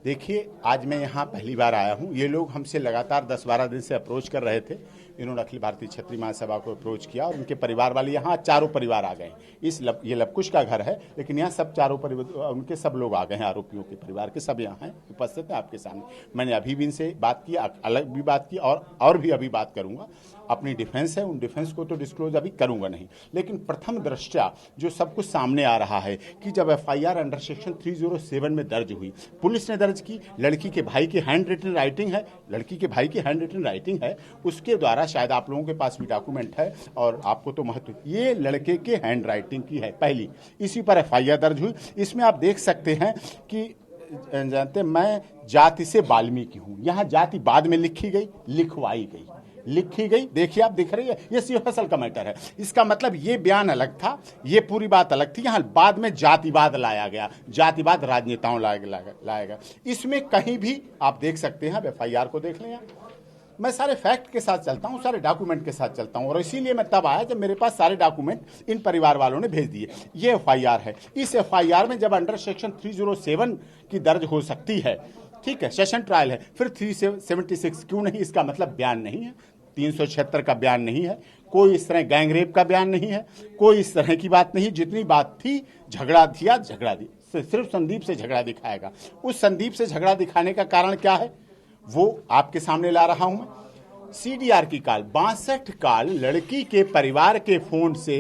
देखिए, आज मैं यहाँ पहली बार आया हूँ। ये लोग हमसे लगातार 10-12 दिन से अप्रोच कर रहे थे। इन्होंने अखिल भारतीय क्षत्रिय महासभा को अप्रोच किया और उनके परिवार वाले यहाँ चारों परिवार आ गए। ये लवकुश का घर है, लेकिन यहाँ सब चारों परिवार उनके सब लोग आ गए हैं। आरोपियों के परिवार के सब यहाँ हैं, उपस्थित हैं आपके सामने। मैंने अभी भी इनसे बात की, अलग भी बात की और भी अभी बात करूँगा। अपनी डिफेंस है, उन डिफेंस को तो डिस्क्लोज अभी करूँगा नहीं, लेकिन प्रथम दृष्टया जो सब कुछ सामने आ रहा है कि जब FIR अंडर सेक्शन 307 में दर्ज हुई, पुलिस ने दर्ज की, लड़की के भाई की हैंड रिटन राइटिंग है, उसके द्वारा शायद आप लोगों के पास भी डॉक्यूमेंट है और आपको तो महत्व, ये लड़के के हैंड राइटिंग की है पहली, इसी पर FIR दर्ज हुई। इसमें आप देख सकते हैं कि जानते मैं जाति से वाल्मीकि हूँ, यहाँ जाति बाद में लिखी गई, देखिए आप दिख रही है, ये सिर्फ का मैटर है। इसका मतलब ये बयान अलग था, ये पूरी बात अलग थी। यहाँ बाद में जातिवाद लाया गया, जातिवाद राजनेताओं लाया गया। इसमें कहीं भी आप देख सकते हैं, FIR को देख लें। मैं सारे फैक्ट के साथ चलता हूँ, सारे डॉक्यूमेंट के साथ चलता हूँ, और इसीलिए मैं तब आया जब मेरे पास सारे डॉक्यूमेंट इन परिवार वालों ने भेज दिए। ये FIR है। इस FIR में जब अंडर सेक्शन 307 की दर्ज हो सकती है, ठीक है, सेशन ट्रायल है, फिर 376 क्यों नहीं? इसका मतलब बयान नहीं है, 376 का बयान नहीं है, कोई इस तरह गैंगरेप का बयान नहीं है, कोई इस तरह की बात नहीं। जितनी बात थी झगड़ा दी, सिर्फ संदीप से झगड़ा दिखाएगा। उस संदीप से झगड़ा दिखाने का कारण क्या है वो आपके सामने ला रहा हूं मैं। CDR की कॉल, 62 कॉल लड़की के परिवार के फोन से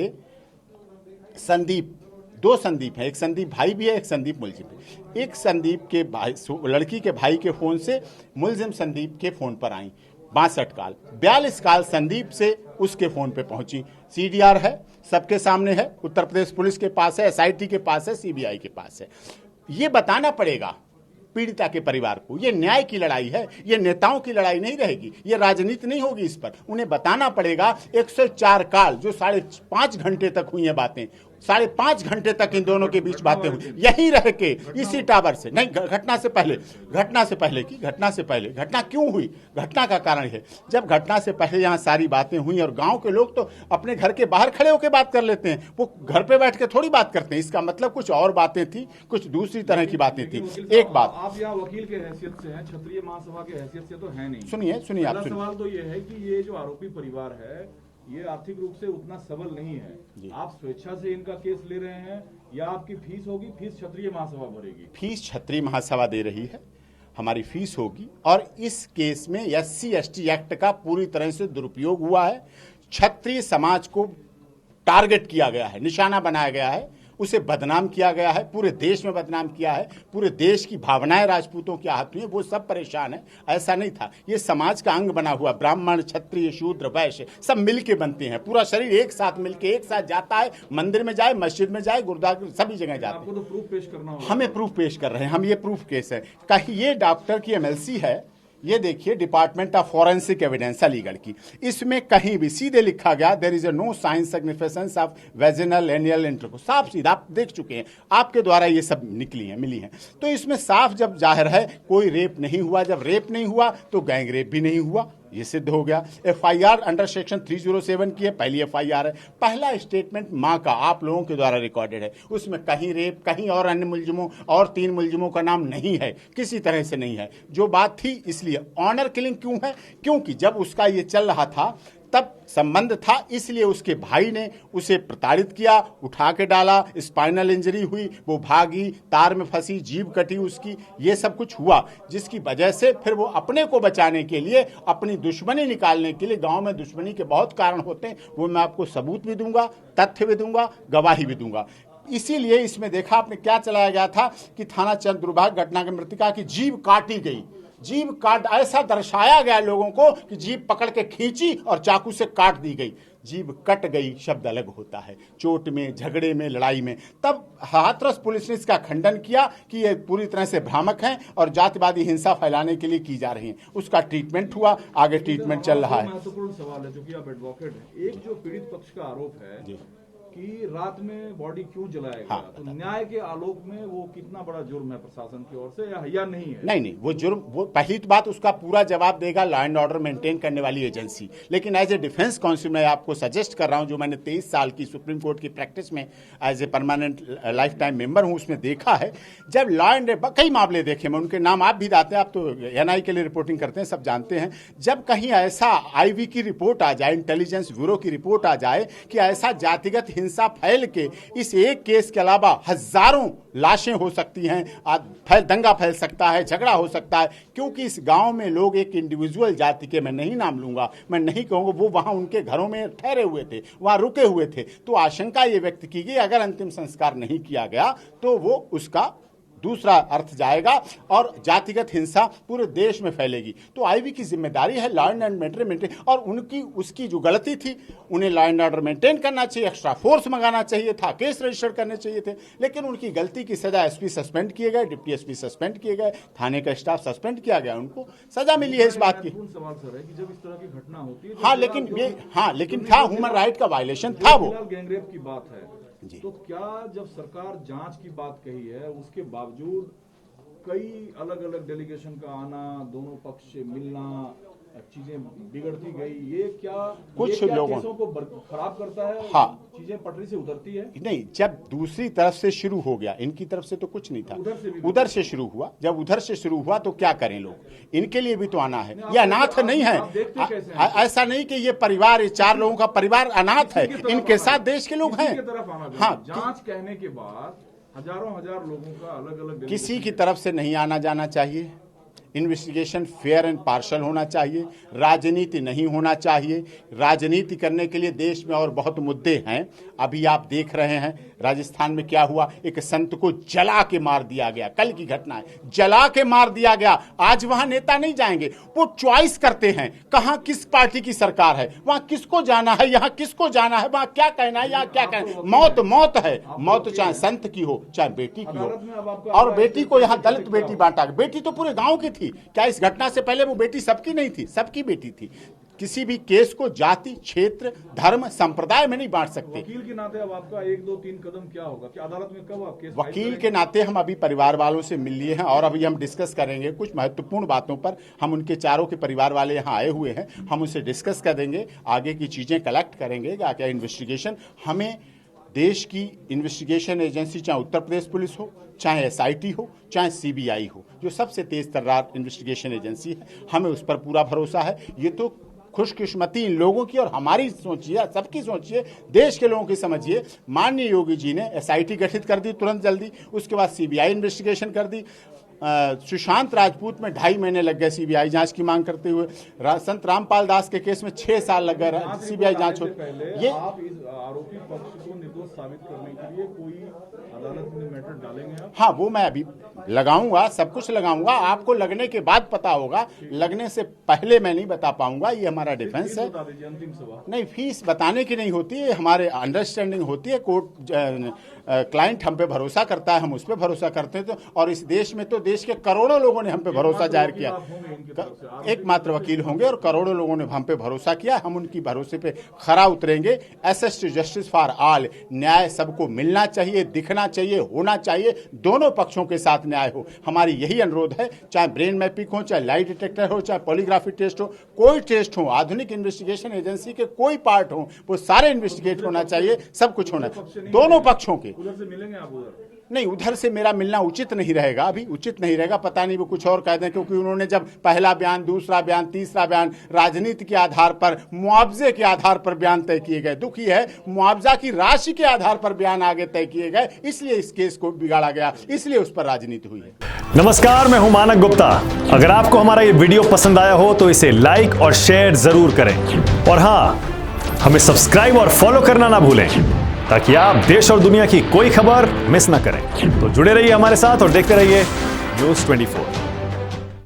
संदीप, दो संदीप है, एक संदीप भाई भी है, एक संदीप मुलजिम है। एक संदीप के भाई, लड़की के भाई के फोन से मुलजिम संदीप के फोन पर आई 62 कॉल, 42 कॉल संदीप से उसके फोन पे पहुंची। CDR है, सबके सामने है, उत्तर प्रदेश पुलिस के पास है, SIT के पास है, CBI के पास है। ये बताना पड़ेगा पीड़िता के परिवार को। ये न्याय की लड़ाई है, ये नेताओं की लड़ाई नहीं रहेगी, ये राजनीति नहीं होगी। इस पर उन्हें बताना पड़ेगा। 104 कॉल जो 5.5 घंटे तक हुई हैं बातें, 5.5 घंटे तक इन दोनों के बीच बातें हुई, यहीं रह के इसी टावर से नहीं, घटना से पहले घटना क्यों हुई? घटना का कारण है, जब घटना से पहले यहाँ सारी बातें हुई और गांव के लोग तो अपने घर के बाहर खड़े होकर बात कर लेते हैं, वो घर पे बैठ के थोड़ी बात करते हैं। इसका मतलब कुछ और बातें थी, कुछ दूसरी तरह की बातें थी। एक बात, आप यहाँ वकील के हैसियत से हैं, क्षत्रिय महासभा के हैसियत से तो है नहीं। सुनिए आप सुनिए। सवाल तो ये है कि ये जो आरोपी परिवार है ये आर्थिक रूप से उतना सबल नहीं है। आप स्वेच्छा से इनका केस ले रहे हैं या आपकी फीस होगी? फीस क्षत्रिय महासभा भरेगी? फीस क्षत्रिय महासभा दे रही है, हमारी फीस होगी। और इस केस में SC/ST एक्ट का पूरी तरह से दुरुपयोग हुआ है। क्षत्रिय समाज को टारगेट किया गया है, निशाना बनाया गया है, उसे बदनाम किया गया है, पूरे देश में बदनाम किया है। पूरे देश की भावनाएं राजपूतों के हाथ में, वो सब परेशान है। ऐसा नहीं था, ये समाज का अंग बना हुआ, ब्राह्मण, क्षत्रिय, शूद्र, वैश्य सब मिलके बनते हैं। पूरा शरीर एक साथ मिलके एक साथ जाता है, मंदिर में जाए, मस्जिद में जाए, गुरुद्वारा, सभी जगह जाते हैं। आपको तो प्रूफ पेश करना होगा। हमें प्रूफ पेश कर रहे हैं हम, ये प्रूफ केस है। कहीं ये डॉक्टर की MLC है, ये देखिए department of forensic evidence Aligarh की, इसमें कहीं भी सीधे लिखा गया there is no science significance of vaginal anal intercourse. साफ सीधा आप देख चुके हैं, आपके द्वारा ये सब मिली हैं। तो इसमें साफ जब जाहिर है कोई रेप नहीं हुआ, जब रेप नहीं हुआ तो गैंग रेप भी नहीं हुआ, ये सिद्ध हो गया। FIR अंडर सेक्शन 307 की है, पहली FIR है। पहला स्टेटमेंट मां का आप लोगों के द्वारा रिकॉर्डेड है, उसमें कहीं रेप, कहीं और अन्य मुलजिमों और 3 मुलजिमों का नाम नहीं है, किसी तरह से नहीं है। जो बात थी, इसलिए ऑनर किलिंग क्यों है? क्योंकि जब उसका ये चल रहा था तब संबंध था, इसलिए उसके भाई ने उसे प्रताड़ित किया, उठा के डाला, स्पाइनल इंजरी हुई, वो भागी, तार में फंसी, जीभ कटी उसकी, ये सब कुछ हुआ, जिसकी वजह से फिर वो अपने को बचाने के लिए, अपनी दुश्मनी निकालने के लिए, गांव में दुश्मनी के बहुत कारण होते हैं, वो मैं आपको सबूत भी दूंगा, तथ्य भी दूंगा, गवाही भी दूंगा। इसीलिए इसमें देखा आपने क्या चलाया गया था कि थाना चंद दुर्भाग्य घटना की मृतिका की जीभ काटी गई, जीभ काट, ऐसा दर्शाया गया लोगों को कि जीभ पकड़ के खींची और चाकू से काट दी गई। जीभ कट गई शब्द अलग होता है, चोट में, झगड़े में, लड़ाई में। तब हाथरस पुलिस ने इसका खंडन किया कि ये पूरी तरह से भ्रामक हैं और जातिवादी हिंसा फैलाने के लिए की जा रही है। उसका ट्रीटमेंट हुआ, आगे ट्रीटमेंट चल रहा है। महत्वपूर्ण सवाल है, जो कि आप एडवोकेट हैं। एक जो पीड़ित पक्ष का आरोप है कि रात में बॉडी क्यों जलाया गया, हाँ, तो न्याय के आलोक में वो कितना बड़ा जुर्म है प्रशासन की ओर से या नहीं है? नहीं, वो जुर्म, वो पहली तो बात उसका पूरा जवाब देगा लॉ एंड ऑर्डर मेंटेन करने वाली एजेंसी। लेकिन एज ए डिफेंस काउंसिल मैं आपको सजेस्ट कर रहा हूं, जो मैंने 23 साल की सुप्रीम कोर्ट की प्रैक्टिस में as a permanent life time member हूं, उसमें देखा है जब लॉ एंड कई मामले देखे मैं, उनके नाम आप भी दाते हैं, आप तो एनआई के लिए रिपोर्टिंग करते हैं, सब जानते हैं। जब कहीं ऐसा आईवी की रिपोर्ट आ जाए, इंटेलिजेंस ब्यूरो की रिपोर्ट आ जाए कि ऐसा जातिगत हिंसा फैल के इस एक केस के अलावा हजारों लाशें हो सकती हैं, दंगा फैल सकता है, झगड़ा हो सकता है, क्योंकि इस गांव में लोग एक इंडिविजुअल जाति के, मैं नहीं नाम लूंगा, मैं नहीं कहूंगा, वो वहां उनके घरों में ठहरे हुए थे, वहां रुके हुए थे, तो आशंका ये व्यक्त की गई अगर अंतिम संस्कार नहीं किया गया तो वो उसका दूसरा अर्थ जाएगा और जातिगत हिंसा पूरे देश में फैलेगी। तो आईवी की जिम्मेदारी है लॉ एंड ऑर्डर मेंटेन, और उनकी उसकी जो गलती थी, उन्हें लॉ एंड ऑर्डर मेंटेन करना चाहिए, एक्स्ट्रा फोर्स मंगाना चाहिए था, केस रजिस्टर करने चाहिए थे, लेकिन उनकी गलती की सजा एसपी सस्पेंड किए गए, डिप्टी एसपी सस्पेंड किए गए, थाने का स्टाफ सस्पेंड किया गया, उनको सजा मिली है इस बात की। सवाल सर है कि जब इस तरह की घटना होती है, हाँ, लेकिन था, ह्यूमन राइट का वायलेशन था वो। गैंगरेप की बात है तो क्या जब सरकार जांच की बात कही है, उसके बावजूद कई अलग अलग डेलीगेशन का आना, दोनों पक्ष से मिलना, चीजें बिगड़ती गई, ये क्या कुछ लोगों केसों को खराब करता है? हाँ, चीजें पटरी से उतरती है? नहीं, जब दूसरी तरफ से शुरू हो गया, इनकी तरफ से तो कुछ नहीं था, उधर से शुरू हुआ, जब उधर से शुरू हुआ तो क्या करें लोग, इनके लिए भी तो आना है, ये अनाथ नहीं है, ऐसा नहीं कि ये परिवार, ये 4 लोगों का परिवार अनाथ है, इनके साथ देश के लोग हैं। हाँ, जांच कहने के बाद हजारों लोगों का अलग अलग, किसी की तरफ से नहीं आना जाना चाहिए, इन्वेस्टिगेशन फेयर एंड पार्शल होना चाहिए, राजनीति नहीं होना चाहिए। राजनीति करने के लिए देश में और बहुत मुद्दे हैं। अभी आप देख रहे हैं राजस्थान में क्या हुआ, एक संत को जला के मार दिया गया, कल की घटना है, जला के मार दिया गया। आज वहां नेता नहीं जाएंगे, वो चॉइस करते हैं कहां किस पार्टी की सरकार है, वहां किसको जाना है, यहाँ किसको जाना है, वहां क्या कहना है, यहाँ क्या कहना है। मौत मौत है, मौत चाहे संत की हो चाहे बेटी की हो। और बेटी को यहाँ दलित बेटी बांटा, बेटी तो पूरे गांव की थी। क्या इस घटना से पहले वो बेटी सबकी नहीं थी? सबकी बेटी थी। किसी भी केस को जाति, क्षेत्र, धर्म, संप्रदाय में नहीं बांट सकते। वकील के नाते अब आपका 1, 2, 3 कदम क्या होगा कि अदालत में कब आप केस? वकील के नाते हम अभी परिवार वालों से मिल लिए हैं और अभी हम डिस्कस करेंगे कुछ महत्वपूर्ण बातों पर। हम उनके चारों के परिवार वाले यहाँ आए हुए हैं, हम उनसे डिस्कस कर देंगे, आगे की चीजें कलेक्ट करेंगे, क्या इन्वेस्टिगेशन। हमें देश की इन्वेस्टिगेशन एजेंसी, चाहे उत्तर प्रदेश पुलिस हो, चाहे एसआईटी हो, चाहे सीबीआई हो, जो सबसे तेज तर्रार इन्वेस्टिगेशन एजेंसी है, हमें उस पर पूरा भरोसा है। ये तो खुशकिस्मती इन लोगों की और हमारी सोचिए, सबकी सोचिए, देश के लोगों की समझिए। माननीय योगी जी ने एसआईटी गठित कर दी तुरंत जल्दी, उसके बाद सीबीआई इन्वेस्टिगेशन कर दी। सुशांत राजपूत में 2.5 महीने लग गए सीबीआई जांच की मांग करते हुए। संत रामपाल दास के केस में 6 साल लग गए सीबीआई जांच हो। ये आप इस आरोपी पक्ष को निर्दोष साबित करने के लिए कोई अदालत में मैटर डालेंगे आप? हाँ, वो मैं अभी लगाऊंगा, सब कुछ लगाऊंगा, आपको लगने के बाद पता होगा, लगने से पहले मैं नहीं बता पाऊंगा। ये हमारा डिफेंस है। अंतिम सवाल, नहीं, फीस बताने की नहीं होती है, हमारे अंडरस्टैंडिंग होती है। कोर्ट क्लाइंट हम पे भरोसा करता है, हम उस पर भरोसा करते हैं। तो और इस देश में तो देश के करोड़ों लोगों ने हम पे भरोसा जाहिर किया। एकमात्र वकील होंगे और करोड़ों लोगों ने हम पे भरोसा किया, हम उनकी भरोसे पे खरा उतरेंगे। Access to justice for all, न्याय सबको मिलना चाहिए, दिखना चाहिए, होना चाहिए, दोनों पक्षों के साथ न्याय हो। हमारी यही अनुरोध है, चाहे ब्रेन मैपिंग हो, चाहे लाई डिटेक्टर हो, चाहे पॉलीग्राफी टेस्ट हो, कोई टेस्ट हो, आधुनिक इन्वेस्टिगेशन एजेंसी के कोई पार्ट हो, वो सारे इन्वेस्टिगेट होना चाहिए, सब कुछ होना चाहिए, दोनों पक्षों के। उधर से मिलेंगे आप? उधर नहीं, उधर से मेरा मिलना उचित नहीं रहेगा, अभी उचित नहीं रहेगा। पता नहीं वो कुछ और कह दें, क्योंकि उन्होंने जब पहला बयान, दूसरा बयान, तीसरा बयान राजनीति के आधार पर, मुआवजे के आधार पर बयान तय किए गए। दुखी है, मुआवजा की राशि के आधार पर बयान आगे तय किए गए, इसलिए इस केस को बिगाड़ा गया, इसलिए उस पर राजनीति हुई है। नमस्कार, मैं हूं मानक गुप्ता। अगर आपको हमारा ये वीडियो पसंद आया हो तो इसे लाइक और शेयर जरूर करें, और हाँ, हमें सब्सक्राइब और फॉलो करना ना भूलें, ताकि आप देश और दुनिया की कोई खबर मिस ना करें। तो जुड़े रहिए हमारे साथ और देखते रहिए न्यूज़ 24।